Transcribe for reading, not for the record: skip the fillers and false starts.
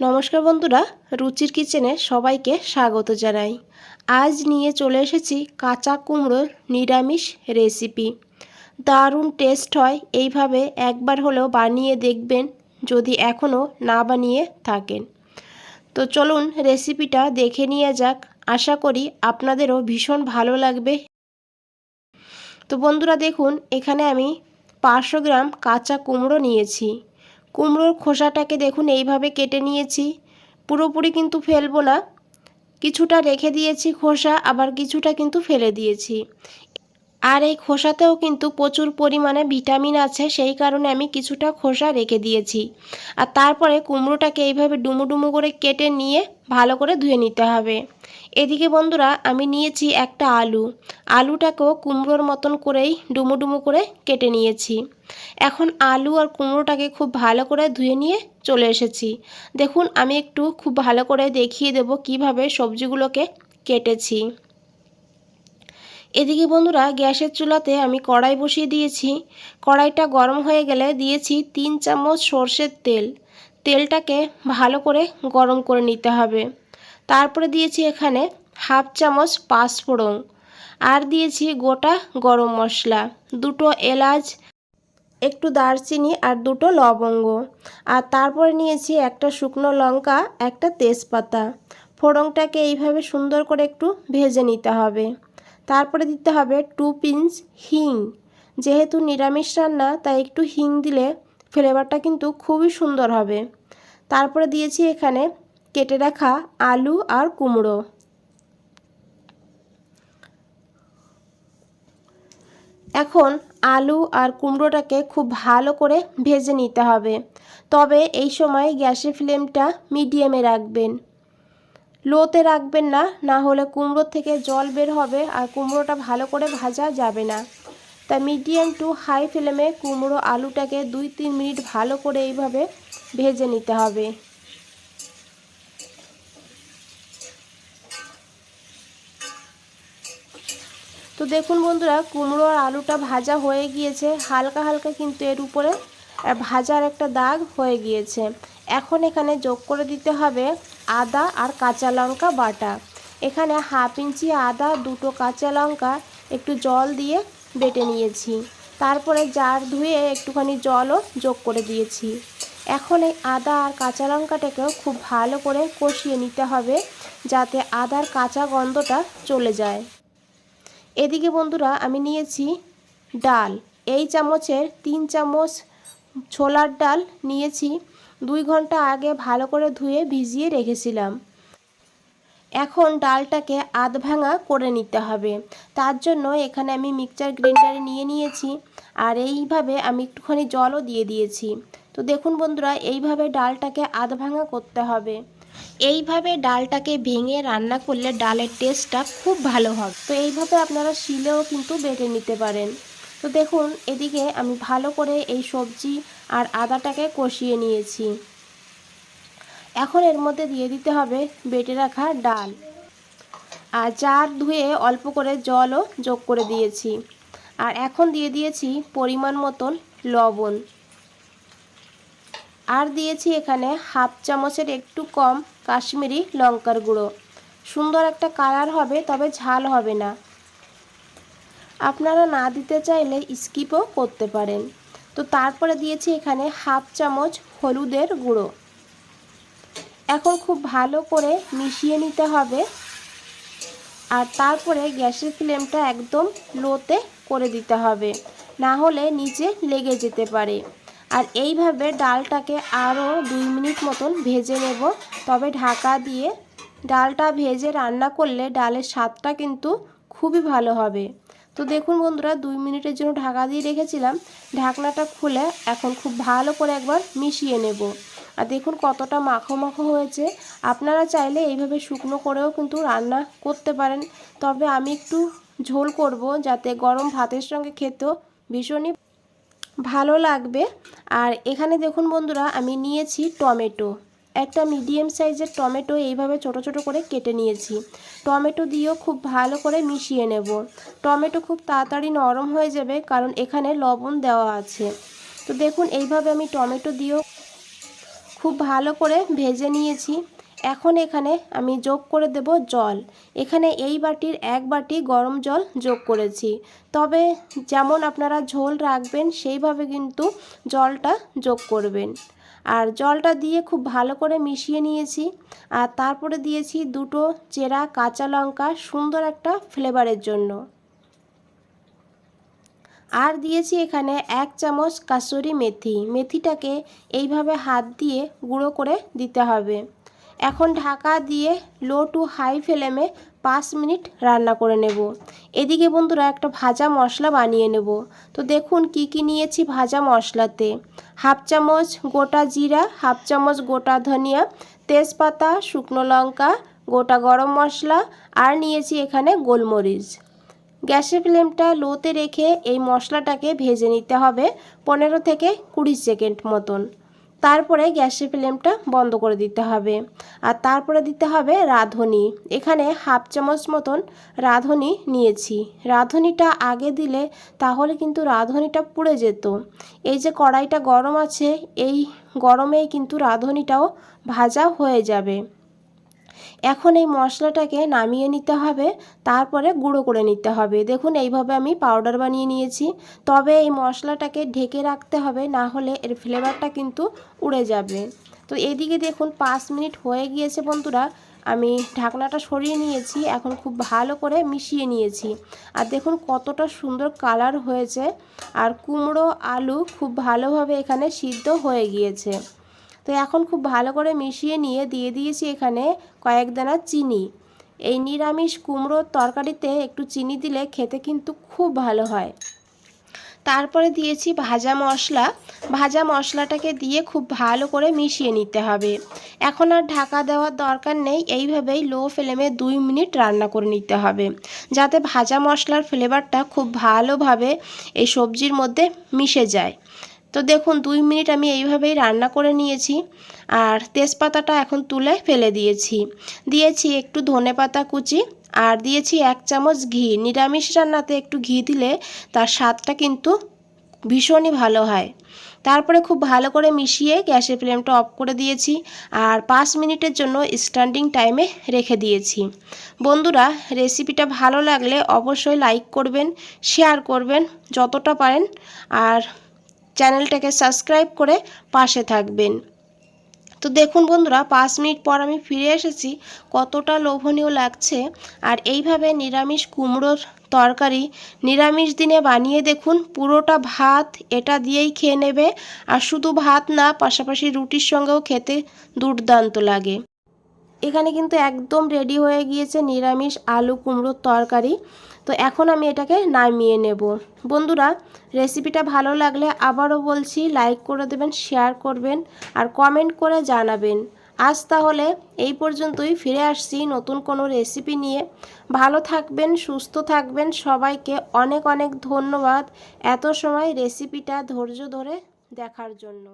নমস্কার বন্ধুরা, রুচির কিচেনে সবাইকে স্বাগত জানাই। আজ নিয়ে চলে এসেছি কাঁচা কুমড়োর নিরামিষ রেসিপি। দারুণ টেস্ট হয়, এইভাবে একবার হলেও বানিয়ে দেখবেন যদি এখনও না বানিয়ে থাকেন। তো চলুন রেসিপিটা দেখে নিয়ে যাক। আশা করি আপনাদেরও ভীষণ ভালো লাগবে। তো বন্ধুরা দেখুন, এখানে আমি 500 গ্রাম কাঁচা কুমড়ো নিয়েছি। কুমড়োর খোসাটাকে দেখুন এইভাবে কেটে নিয়েছি। পুরোপুরি কিন্তু ফেলবো না, কিছুটা রেখে দিয়েছি খোসা, আবার কিছুটা কিন্তু ফেলে দিয়েছি। আর এই খোসাতেও কিন্তু প্রচুর পরিমাণে ভিটামিন আছে, সেই কারণে আমি কিছুটা খোসা রেখে দিয়েছি। আর তারপরে কুমড়োটাকে এইভাবে ডুমো ডুমো করে কেটে নিয়ে ভালো করে ধুয়ে নিতে হবে। এদিকে বন্ধুরা আমি নিয়েছি একটা আলুটাকেও কুমড়োর মতন করেই ডুমো ডুমো করে কেটে নিয়েছি। এখন আলু আর কুমড়োটাকে খুব ভালো করে ধুয়ে নিয়ে চলে এসেছি। দেখুন আমি একটু খুব ভালো করে দেখিয়ে দেব কিভাবে সবজিগুলোকে কেটেছি। এদিকে বন্ধুরা গ্যাসের চুলাতে আমি কড়াই বসিয়ে দিয়েছি। কড়াইটা গরম হয়ে গেলে দিয়েছি 3 চামচ সর্ষের তেল। তেলটাকে ভালো করে গরম করে নিতে হবে। তারপরে দিয়েছি এখানে হাফ চামচ পাঁচফোড়ন, আর দিয়েছি গোটা গরম মশলা, দুটো এলাচ, একটু দারচিনি আর দুটো লবঙ্গ। আর তারপরে নিয়েছি একটা শুকনো লঙ্কা, একটা তেজপাতা। ফোড়নটাকে এইভাবে সুন্দর করে একটু ভেজে নিতে হবে। তারপরে দিতে হবে 2 পিঞ্চ হিং। যেহেতু নিরামিষ রান্না তাই একটু হিং দিলে ফ্লেভারটা কিন্তু খুবই সুন্দর হবে। তারপরে দিয়েছি এখানে কেটে রাখা আলু আর কুমড়ো। এখন আলু আর কুমড়োটাকে খুব ভালো করে ভেজে নিতে হবে। তবে এই সময় গ্যাসের ফ্লেমটা মিডিয়ামে রাখবেন, লোতে রাখবেন না, না হলে কুমড়োর থেকে জল বের হবে আর কুমড়োটা ভালো করে ভাজা যাবে না। তাই মিডিয়াম টু হাই ফ্লেমে কুমড়ো আলুটাকে 2-3 মিনিট ভালো করে এইভাবে ভেজে নিতে হবে। তো দেখুন বন্ধুরা, কুমড়ো আর আলুটা ভাজা হয়ে গিয়েছে, হালকা হালকা কিন্তু এর উপরে ভাজার একটা দাগ হয়ে গিয়েছে। এখন এখানে যোগ করে দিতে হবে আদা আর কাঁচা লঙ্কা বাটা। এখানে হাফ ইঞ্চি আদা, দুটো কাঁচা লঙ্কা একটু জল দিয়ে বেটে নিয়েছি। তারপরে জার ধুয়ে একটুখানি জলও যোগ করে দিয়েছি। এখন এই আদা আর কাঁচা লঙ্কাটাকেও খুব ভালো করে কষিয়ে নিতে হবে, যাতে আদার কাঁচা গন্ধটা চলে যায়। এদিকে বন্ধুরা আমি নিয়েছি ডাল। এই চামচের 3 চামচ ছোলার ডাল নিয়েছি। 2 ঘন্টা আগে ভালো করে ধুয়ে ভিজিয়ে রেখেছিলাম। এখন ডালটাকে আধ ভাঙা করে নিতে হবে। তার জন্য এখানে আমি মিক্সচার গ্রাইন্ডারে নিয়ে নিয়েছি, আর এইভাবে আমি একটুখানি জলও দিয়ে দিয়েছি। তো দেখুন বন্ধুরা, এইভাবে ডালটাকে আধ ভাঙা করতে হবে। এইভাবে ডালটাকে ভেঙে রান্না করলে ডালের টেস্টটা খুব ভালো হবে। তো এইভাবে আপনারা শিলেও কিন্তু বেটে নিতে পারেন। তো দেখুন এদিকে আমি ভালো করে এই সবজি আর আদাটাকে কষিয়ে নিয়েছি। এখন এর মধ্যে দিয়ে দিতে হবে বেটে রাখা ডাল, আর জার ধুয়ে অল্প করে জলও যোগ করে দিয়েছি। আর এখন দিয়ে দিয়েছি পরিমাণ মতন লবণ, আর দিয়েছি এখানে হাফ চামচের একটু কম কাশ্মীরি লঙ্কার গুঁড়ো। সুন্দর একটা কালার হবে, তবে ঝাল হবে না। আপনারা না দিতে চাইলে স্কিপও করতে পারেন। তো তারপরে দিয়েছি এখানে হাফ চামচ হলুদের গুঁড়ো। এখন খুব ভালো করে মিশিয়ে নিতে হবে, আর তারপরে গ্যাসের ফ্লেমটা একদম লোতে করে দিতে হবে, না হলে নিচে লেগে যেতে পারে। আর এইভাবে ডালটাকে আরও 2 মিনিট মতন ভেজে নেব। তবে ঢাকা দিয়ে ডালটা ভেজে রান্না করলে ডালের স্বাদটা কিন্তু খুবই ভালো হবে। তো দেখুন বন্ধুরা, 2 মিনিটের জন্য ঢাকা দিয়ে রেখেছিলাম। ঢাকনাটা খুলে এখন খুব ভালো করে একবার মিশিয়ে নেব। আর দেখুন কতটা মাখো মাখো হয়েছে। আপনারা চাইলে এইভাবে শুকনো করেও কিন্তু রান্না করতে পারেন, তবে আমি একটু ঝোল করব, যাতে গরম ভাতের সঙ্গে খেতেও ভীষণই ভালো লাগবে। আর এখানে দেখুন বন্ধুরা আমি নিয়েছি টমেটো, একটা মিডিয়াম সাইজের টমেটো এইভাবে ছোট ছোট করে কেটে নিয়েছি। টমেটো দিয়েও খুব ভালো করে মিশিয়ে নেব। টমেটো খুব তাড়াতাড়ি নরম হয়ে যাবে, কারণ এখানে লবণ দেওয়া আছে। তো দেখুন এইভাবে আমি টমেটো দিয়েও খুব ভালো করে ভেজে নিয়েছি। এখন এখানে আমি যোগ করে দেব জল। এখানে এই বাটির 1 বাটি গরম জল যোগ করেছি। তবে যেমন আপনারা ঝোল রাখবেন সেইভাবে কিন্তু জলটা যোগ করবেন। আর জলটা দিয়ে খুব ভালো করে মিশিয়ে নিয়েছি। আর তারপরে দিয়েছি 2টো চেরা কাঁচা লঙ্কা সুন্দর একটা ফ্লেভারের জন্য। আর দিয়েছি এখানে 1 চামচ কাসুরি মেথি। মেথিটাকে এইভাবে হাত দিয়ে গুঁড়ো করে দিতে হবে। এখন ঢাকা দিয়ে লো টু হাই ফ্লেমে 5 মিনিট রান্না করে নেব। এদিকে বন্ধুরা একটা ভাজা মশলা বানিয়ে নেব। তো দেখুন কি কি নিয়েছি ভাজা মশলাতে। 1/2 চামচ গোটা জিরা, 1/2 চামচ গোটা ধনিয়া, তেজপাতা, শুকনো লঙ্কা, গোটা গরম মশলা আর নিয়েছি এখানে গোলমরিচ। গ্যাসের ফ্লেমটা লোতে রেখে এই মশলাটাকে ভেজে নিতে হবে 15 থেকে 20 সেকেন্ড মতন। তারপরে গ্যাসের ফ্লেমটা বন্ধ করে দিতে হবে। আর তারপরে দিতে হবে রাঁধুনি। এখানে 1/2 চামচ মতন রাঁধুনি নিয়েছি। রাঁধুনিটা আগে দিলে তাহলে কিন্তু রাঁধুনিটা পুড়ে যেত। এই যে কড়াইটা গরম আছে, এই গরমেই কিন্তু রাঁধুনিটাও ভাজা হয়ে যাবে। এখন এই মশলাটাকে নামিয়ে নিতে হবে, তারপরে গুঁড়ো করে নিতে হবে। দেখুন এইভাবে আমি পাউডার বানিয়ে নিয়েছি। তবে এই মশলাটাকে ঢেকে রাখতে হবে, না হলে এর ফ্লেভারটা কিন্তু উড়ে যাবে। তো এদিকে দেখুন 5 মিনিট হয়ে গিয়েছে বন্ধুরা। আমি ঢাকনাটা সরিয়ে নিয়েছি। এখন খুব ভালো করে মিশিয়ে নিয়েছি। আর দেখুন কতটা সুন্দর কালার হয়েছে। আর কুমড়ো আলু খুব ভালোভাবে এখানে সিদ্ধ হয়ে গিয়েছে। তো এখন খুব ভালো করে মিশিয়ে নিয়ে দিয়ে দিয়েছি এখানে কয়েক দানা চিনি। এই নিরামিষ কুমড়োর তরকারিতে একটু চিনি দিলে খেতে কিন্তু খুব ভালো হয়। তারপরে দিয়েছি ভাজা মশলা। ভাজা মশলাটাকে দিয়ে খুব ভালো করে মিশিয়ে নিতে হবে। এখন আর ঢাকা দেওয়ার দরকার নেই। এইভাবেই লো ফ্লেমে 2 মিনিট রান্না করে নিতে হবে, যাতে ভাজা মশলার ফ্লেভারটা খুব ভালোভাবে এই সবজির মধ্যে মিশে যায়। তো দেখুন 2 মিনিট আমি এইভাবেই রান্না করে নিয়েছি। আর তেজপাতাটা এখন তুলে ফেলে দিয়েছি একটু ধনেপাতা কুচি, আর দিয়েছি 1 চামচ ঘি। নিরামিষ রান্নাতে একটু ঘি দিলে তার স্বাদটা কিন্তু ভীষণই ভালো হয়। তারপরে খুব ভালো করে মিশিয়ে গ্যাসের ফ্লেমটা অফ করে দিয়েছি। আর 5 মিনিটের জন্য স্ট্যান্ডিং টাইমে রেখে দিয়েছি। বন্ধুরা, রেসিপিটা ভালো লাগলে অবশ্যই লাইক করবেন, শেয়ার করবেন যতটা পারেন, আর চ্যানেলটাকে সাবস্ক্রাইব করে পাশে থাকবেন। তো দেখুন বন্ধুরা 5 মিনিট পর আমি ফিরে এসেছি। কতটা লোভনীয় লাগছে। আর এইভাবে নিরামিষ কুমড়োর তরকারি নিরামিষ দিনে বানিয়ে দেখুন। পুরোটা ভাত এটা দিয়েই খেয়ে নেবে। আর শুধু ভাত না, পাশাপাশি রুটির সঙ্গেও খেতে দুর্দান্ত লাগে। এখানে কিন্তু একদম রেডি হয়ে গিয়েছে নিরামিষ আলু কুমড়োর তরকারি। তো এখন আমি এটাকে নামিয়ে নেব। বন্ধুরা, রেসিপিটা ভালো লাগলে আবারও বলছি লাইক করে দেবেন, শেয়ার করবেন আর কমেন্ট করে জানাবেন। আজ তাহলে এই পর্যন্তই। ফিরে আসছি নতুন কোনো রেসিপি নিয়ে। ভালো থাকবেন, সুস্থ থাকবেন। সবাইকে অনেক অনেক ধন্যবাদ এত সময় রেসিপিটা ধৈর্য ধরে দেখার জন্য।